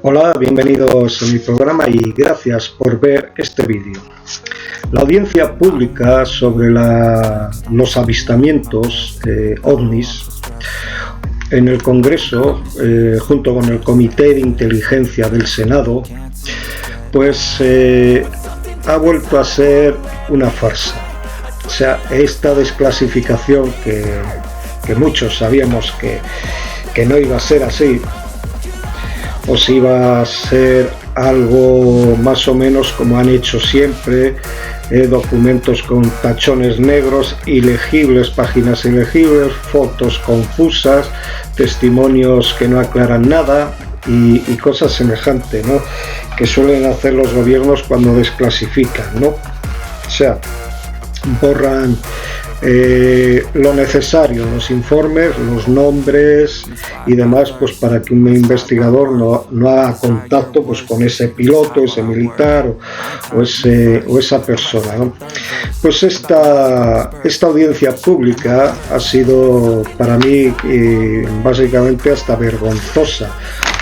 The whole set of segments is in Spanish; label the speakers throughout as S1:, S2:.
S1: Hola, bienvenidos a mi programa y gracias por ver este vídeo. La audiencia pública sobre los avistamientos ovnis en el Congreso, junto con el Comité de Inteligencia del Senado, pues ha vuelto a ser una farsa. O sea, esta desclasificación que muchos sabíamos que no iba a ser así, o si iba a ser algo más o menos como han hecho siempre, documentos con tachones negros, ilegibles, páginas ilegibles, fotos confusas, testimonios que no aclaran nada y cosas semejantes, ¿no?, que suelen hacer los gobiernos cuando desclasifican, ¿no? O sea, borran lo necesario, los informes, los nombres y demás, pues para que un investigador no haga contacto pues con ese piloto, ese militar o esa persona, ¿no? Pues esta audiencia pública ha sido para mí básicamente hasta vergonzosa.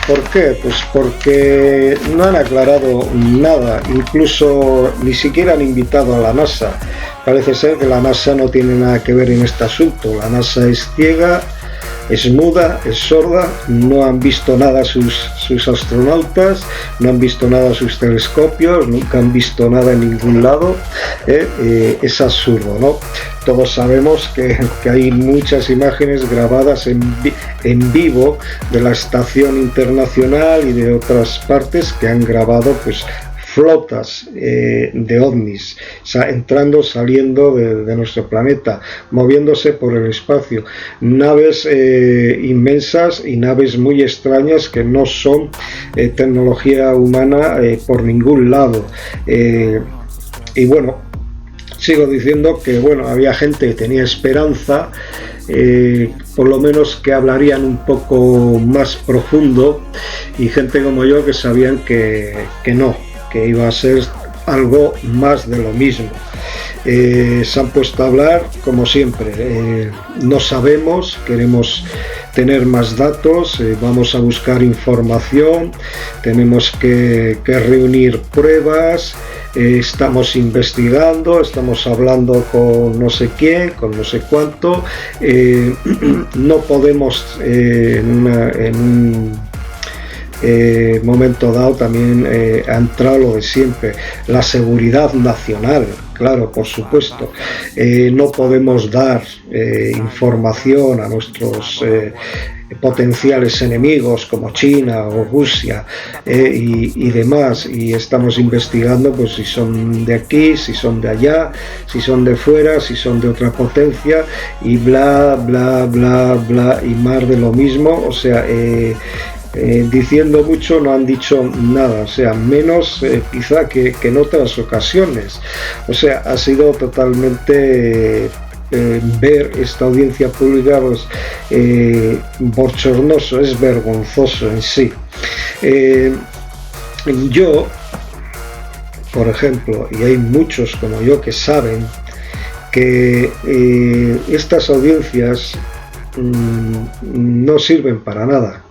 S1: ¿Por qué? Pues porque no han aclarado nada, incluso ni siquiera han invitado a la NASA. Parece ser que la NASA no tiene nada que ver en este asunto. La NASA es ciega, es muda, es sorda, no han visto nada sus astronautas, no han visto nada sus telescopios, nunca han visto nada en ningún lado. Es absurdo, ¿no? Todos sabemos que hay muchas imágenes grabadas en vivo de la estación internacional y de otras partes que han grabado pues flotas de ovnis, o sea, entrando, saliendo de nuestro planeta, moviéndose por el espacio, naves inmensas y naves muy extrañas que no son tecnología humana por ningún lado. Y bueno, sigo diciendo que bueno, había gente que tenía esperanza, por lo menos que hablarían un poco más profundo, y gente como yo que sabían que no, que iba a ser algo más de lo mismo. Se han puesto a hablar como siempre, no sabemos, queremos tener más datos, vamos a buscar información, tenemos que reunir pruebas, estamos investigando, estamos hablando con no sé quién, con no sé cuánto, no podemos en un momento dado también ha entrado lo de siempre, la seguridad nacional. Claro, por supuesto, no podemos dar información a nuestros potenciales enemigos como China o Rusia y demás, y estamos investigando pues si son de aquí, si son de allá, si son de fuera, si son de otra potencia y bla bla bla bla y más de lo mismo. O sea, diciendo mucho no han dicho nada, o sea, menos quizá que en otras ocasiones. O sea, ha sido totalmente ver esta audiencia pública pues bochornoso, es vergonzoso en sí. Yo, por ejemplo, y hay muchos como yo que saben que estas audiencias no sirven para nada,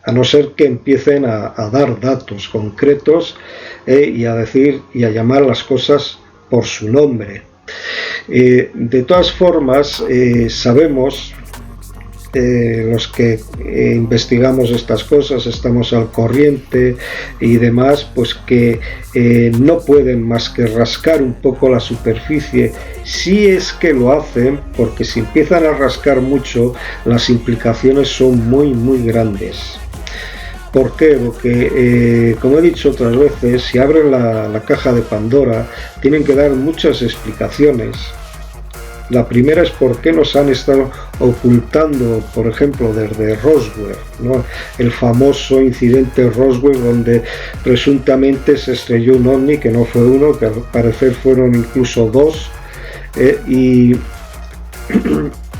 S1: a no ser que empiecen a dar datos concretos y a decir y a llamar las cosas por su nombre. De todas formas, sabemos, los que investigamos estas cosas, estamos al corriente y demás, pues que no pueden más que rascar un poco la superficie, si es que lo hacen, porque si empiezan a rascar mucho, las implicaciones son muy grandes. ¿Por qué? Porque, como he dicho otras veces, si abren la caja de Pandora, tienen que dar muchas explicaciones. La primera es por qué nos han estado ocultando, por ejemplo, desde Roswell, ¿no?, el famoso incidente Roswell, donde presuntamente se estrelló un ovni, que no fue uno, que al parecer fueron incluso dos,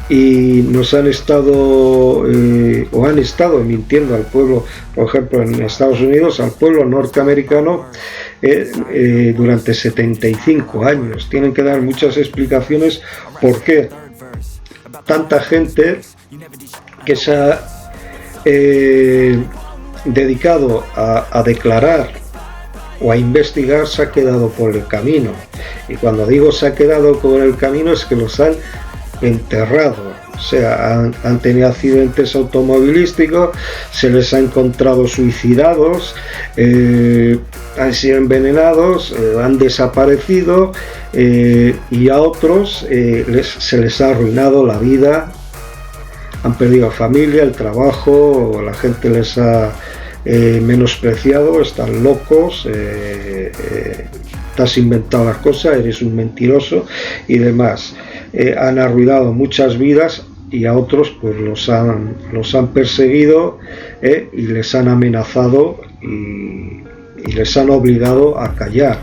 S1: y nos han estado o han estado mintiendo al pueblo, por ejemplo en Estados Unidos, al pueblo norteamericano durante 75 años. Tienen que dar muchas explicaciones por qué tanta gente que se ha dedicado a declarar o a investigar se ha quedado por el camino. Y cuando digo se ha quedado por el camino es que los han enterrado. O sea, han tenido accidentes automovilísticos, se les ha encontrado suicidados, han sido envenenados, han desaparecido, y a otros se les ha arruinado la vida, han perdido familia, el trabajo, la gente les ha menospreciado, están locos, te has inventado las cosas, eres un mentiroso y demás. Han arruinado muchas vidas y a otros pues los han perseguido, y les han amenazado y les han obligado a callar.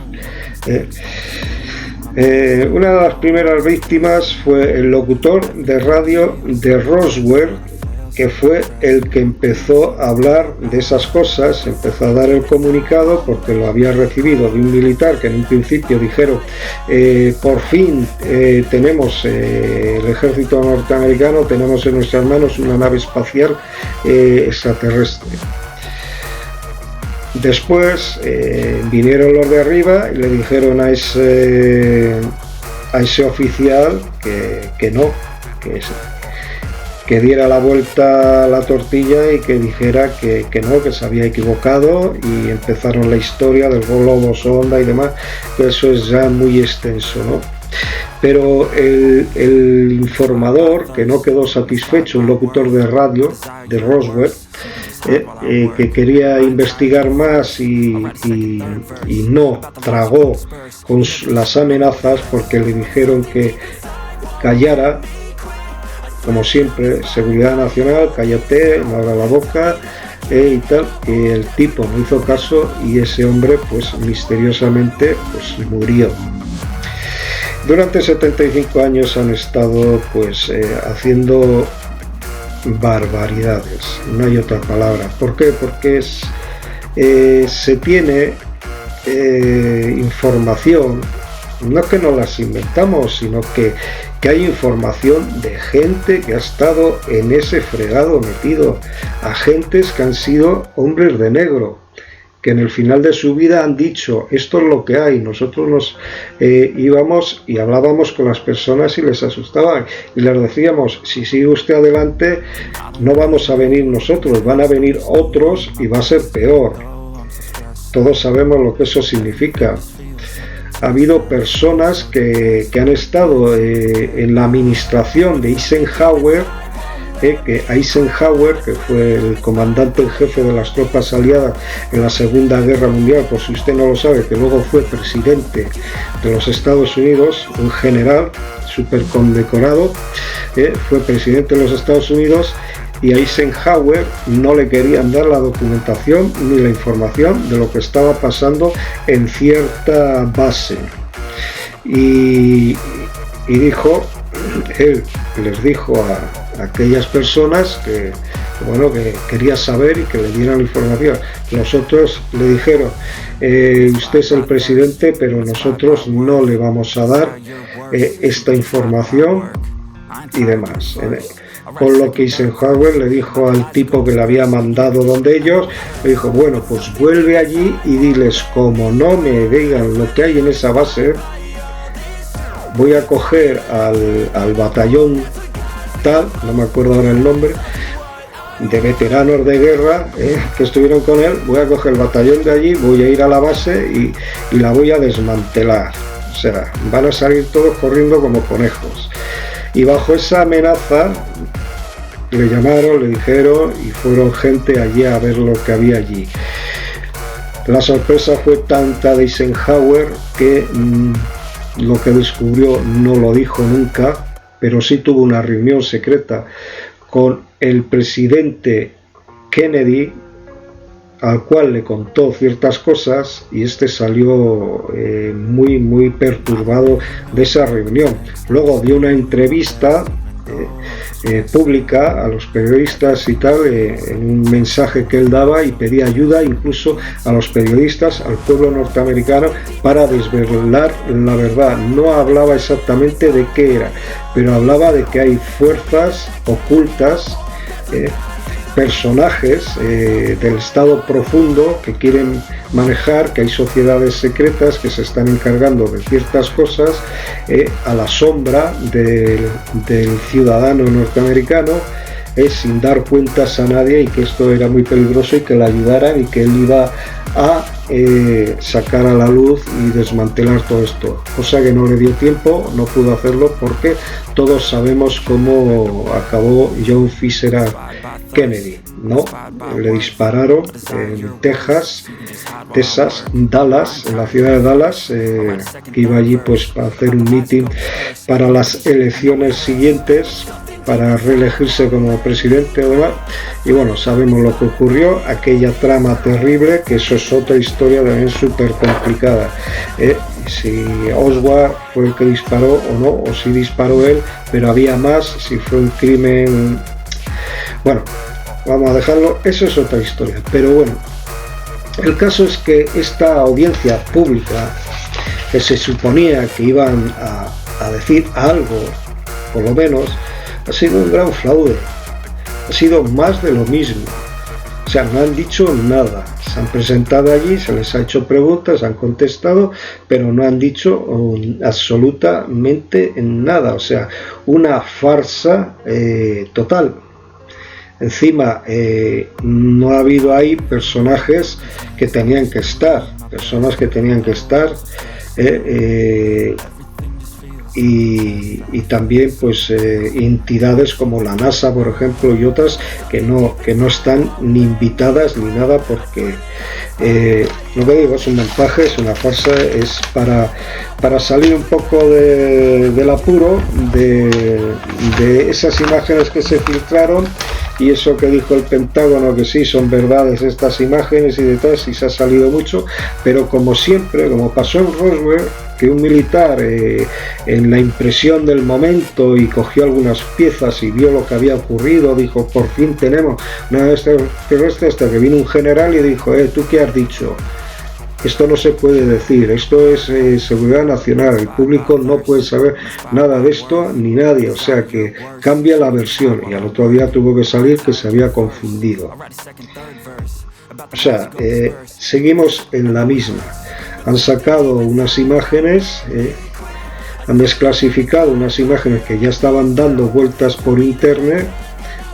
S1: Una de las primeras víctimas fue el locutor de radio de Roswell, que fue el que empezó a hablar de esas cosas, empezó a dar el comunicado porque lo había recibido de un militar que en un principio dijeron por fin tenemos el ejército norteamericano, tenemos en nuestras manos una nave espacial extraterrestre. Después vinieron los de arriba y le dijeron a ese oficial que no, que diera la vuelta a la tortilla y que dijera que no, que se había equivocado, y empezaron la historia del globo sonda y demás, que eso es ya muy extenso, ¿no? Pero el informador, que no quedó satisfecho, un locutor de radio de Roswell, que quería investigar más y no tragó con las amenazas porque le dijeron que callara. Como siempre, seguridad nacional, cállate, no abra la boca, y tal, y el tipo no hizo caso y ese hombre pues misteriosamente pues murió. Durante 75 años han estado pues haciendo barbaridades, no hay otra palabra. ¿Por qué? Porque se tiene información, no que no las inventamos, sino que hay información de gente que ha estado en ese fregado metido, agentes que han sido hombres de negro, que en el final de su vida han dicho esto es lo que hay. Nosotros nos íbamos y hablábamos con las personas y les asustaban y les decíamos, si sigue usted adelante no vamos a venir nosotros, van a venir otros y va a ser peor. Todos sabemos lo que eso significa. Ha habido personas que han estado en la administración de Eisenhower, que Eisenhower, que fue el comandante en jefe de las tropas aliadas en la Segunda Guerra Mundial, por si usted no lo sabe, que luego fue presidente de los Estados Unidos, un general súper condecorado, fue presidente de los Estados Unidos, y a Eisenhower no le querían dar la documentación ni la información de lo que estaba pasando en cierta base, y dijo, él les dijo a aquellas personas que quería saber y que le dieran la información. Los otros le dijeron, usted es el presidente, pero nosotros no le vamos a dar esta información y demás. Con lo que Eisenhower le dijo al tipo que le había mandado donde ellos, le dijo, bueno, pues vuelve allí y diles, como no me digan lo que hay en esa base, voy a coger al batallón tal, no me acuerdo ahora el nombre, de veteranos de guerra que estuvieron con él, voy a coger el batallón de allí, voy a ir a la base y la voy a desmantelar. O sea, van a salir todos corriendo como conejos. Y bajo esa amenaza le llamaron, le dijeron, y fueron gente allí a ver lo que había allí. La sorpresa fue tanta de Eisenhower que lo que descubrió no lo dijo nunca, pero sí tuvo una reunión secreta con el presidente Kennedy, al cual le contó ciertas cosas, y este salió muy perturbado de esa reunión. Luego dio una entrevista pública a los periodistas y tal, en un mensaje que él daba, y pedía ayuda incluso a los periodistas, al pueblo norteamericano, para desvelar la verdad. No hablaba exactamente de qué era, pero hablaba de que hay fuerzas ocultas personajes del estado profundo que quieren manejar, que hay sociedades secretas que se están encargando de ciertas cosas a la sombra del ciudadano norteamericano, sin dar cuentas a nadie, y que esto era muy peligroso y que le ayudaran y que él iba a sacar a la luz y desmantelar todo esto, cosa que no le dio tiempo, no pudo hacerlo porque todos sabemos cómo acabó John Fitzgerald Kennedy, ¿no? Le dispararon en Texas, Dallas, en la ciudad de Dallas, que iba allí pues para hacer un meeting para las elecciones siguientes, para reelegirse como presidente o demás. Y bueno, sabemos lo que ocurrió, aquella trama terrible, que eso es otra historia también súper complicada, si Oswald fue el que disparó o no, o si disparó él, pero había más, si fue un crimen. Bueno, vamos a dejarlo, eso es otra historia. Pero bueno, el caso es que esta audiencia pública, que se suponía que iban a decir algo, por lo menos, ha sido un gran fraude, ha sido más de lo mismo. O sea, no han dicho nada, se han presentado allí, se les ha hecho preguntas, han contestado, pero no han dicho absolutamente nada. O sea, una farsa total. Encima, no ha habido ahí personajes que tenían que estar, personas que tenían que estar, y también pues entidades como la NASA, por ejemplo, y otras que no están ni invitadas ni nada, porque lo que digo es un montaje, es una farsa, es para salir un poco del apuro de esas imágenes que se filtraron. Y eso que dijo el Pentágono, que sí, son verdades estas imágenes y detrás, y se ha salido mucho, pero como siempre, como pasó en Roswell, que un militar en la impresión del momento y cogió algunas piezas y vio lo que había ocurrido, dijo, por fin tenemos una extraterrestre, hasta que vino un general y dijo, ¿tú qué has dicho? Esto no se puede decir, esto es seguridad nacional, el público no puede saber nada de esto ni nadie, o sea que cambia la versión, y al otro día tuvo que salir que se había confundido. O sea, seguimos en la misma. Han sacado unas imágenes, han desclasificado unas imágenes que ya estaban dando vueltas por internet,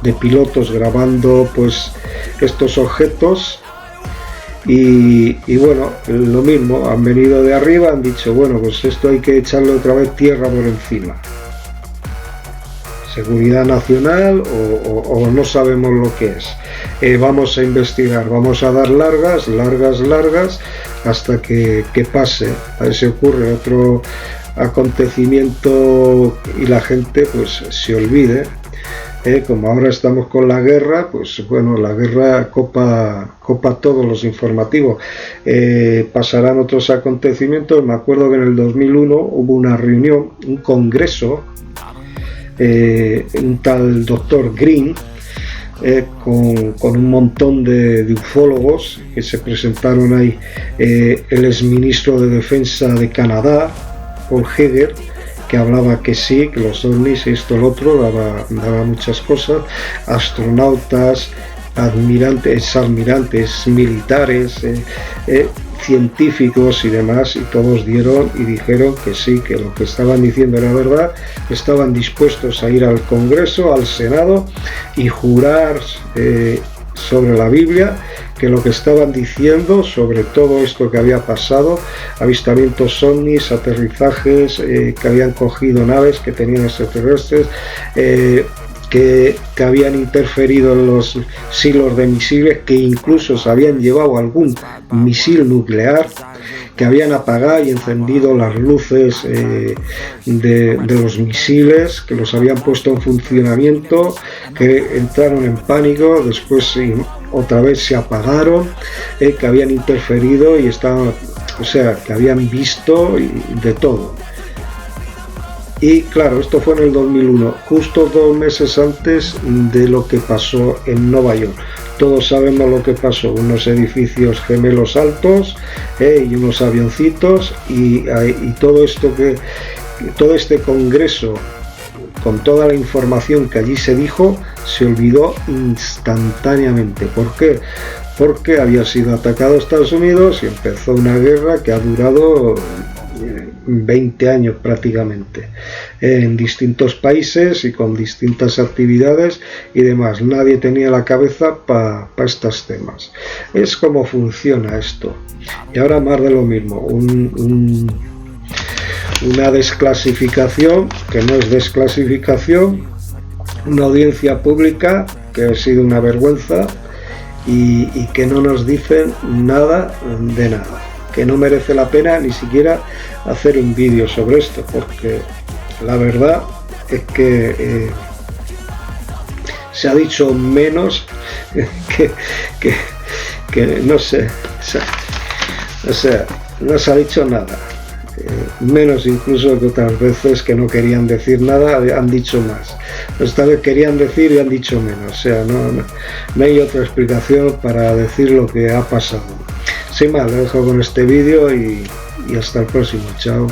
S1: de pilotos grabando pues estos objetos. Y bueno, lo mismo, han venido de arriba, han dicho, bueno, pues esto hay que echarle otra vez tierra por encima. Seguridad nacional o no sabemos lo que es. Vamos a investigar, vamos a dar largas, hasta que pase. A ver si ocurre otro acontecimiento y la gente pues se olvide. Como ahora estamos con la guerra, pues bueno, la guerra copa todos los informativos. Pasarán otros acontecimientos. Me acuerdo que en el 2001 hubo una reunión, un congreso, un tal doctor Green, con un montón de ufólogos que se presentaron ahí. El exministro de Defensa de Canadá, Paul Heger, que hablaba que sí, que los ovnis, esto, lo otro, daba muchas cosas, astronautas, almirantes militares, científicos y demás, y todos dieron y dijeron que sí, que lo que estaban diciendo era verdad, que estaban dispuestos a ir al Congreso, al Senado, y jurar sobre la Biblia que lo que estaban diciendo sobre todo esto que había pasado, avistamientos ovnis, aterrizajes, que habían cogido naves que tenían extraterrestres, que habían interferido en los silos de misiles, que incluso se habían llevado algún misil nuclear, que habían apagado y encendido las luces de los misiles, que los habían puesto en funcionamiento, que entraron en pánico, después otra vez se apagaron, que habían interferido y estaban, o sea, que habían visto de todo. Y claro, esto fue en el 2001, justo 2 meses antes de lo que pasó en Nueva York. Todos sabemos lo que pasó, unos edificios gemelos altos y unos avioncitos, y todo esto todo este congreso con toda la información que allí se dijo, se olvidó instantáneamente. ¿Por qué? Porque había sido atacado Estados Unidos y empezó una guerra que ha durado 20 años prácticamente, en distintos países y con distintas actividades y demás. Nadie tenía la cabeza para estos temas. Es como funciona esto. Y ahora más de lo mismo, una desclasificación que no es desclasificación, una audiencia pública que ha sido una vergüenza y que no nos dicen nada de nada, que no merece la pena ni siquiera hacer un vídeo sobre esto, porque la verdad es que se ha dicho menos que no sé, o sea, no se ha dicho nada, menos incluso que otras veces que no querían decir nada, han dicho más. Esta vez querían decir y han dicho menos, o sea, no hay otra explicación para decir lo que ha pasado. Sin más, lo dejo con este vídeo y hasta el próximo. Chao.